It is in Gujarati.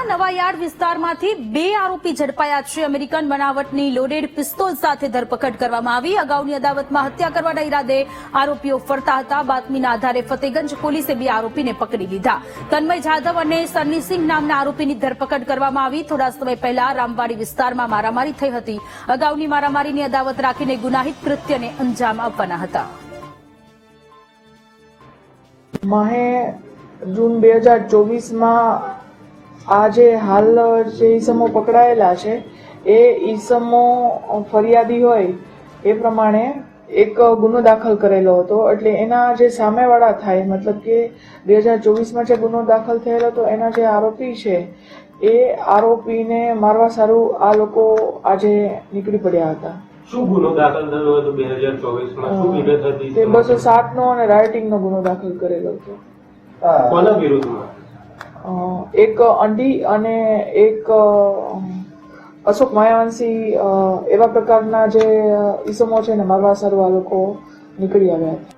નવાયાર્ડ વિસ્તારમાંથી 2 આરોપી ઝડપાયા છે। અમેરિકન બનાવટની લોડેડ પિસ્તોલ સાથે ધરપકડ કરવામાં આવી। અગાઉની અદાવતમાં હત્યા કરવાના ઈરાદે આરોપીઓ ફરતા હતા। બાતમીના આધારે ફતેગંજ પોલીસે 2 આરોપીને પકડી લીધા। તન્મય જાધવ અને સન્નીસિંહ નામના આરોપીની ધરપકડ કરવામાં આવી। થોડા સમય પહેલા રામવાડી વિસ્તારમાં મારામારી થઈ હતી। અગાઉની મારામારીની અદાવત રાખીને ગુનાહિત કૃત્યને અંજામ આપવાના હતા। માહે જૂન 2024 આજે હાલ જે ઈસમો પકડાયેલા છે એ ઈસમો ફરિયાદી હોય એ પ્રમાણે એક ગુનો દાખલ કરેલો હતો। એટલે એના જે સામેવાળા થાય મતલબ કે 2024માં જે ગુનો દાખલ થયેલો હતો એના જે આરોપી છે એ આરોપીને મારવા સારું આ લોકો આજે નીકળી પડ્યા હતા। શું ગુનો દાખલ થયો હતો 2024માં? શું વિગત હતી? તે 207 નો અને રાયોટિંગનો ગુનો દાખલ કરેલો હતો। કોના વિરુદ્ધમાં? એક અંડી અને એક અશોક માયાવંશી એવા પ્રકારના જે ઈસમો છે ને મારવા સારું આ લોકો નીકળી આવ્યા હતા।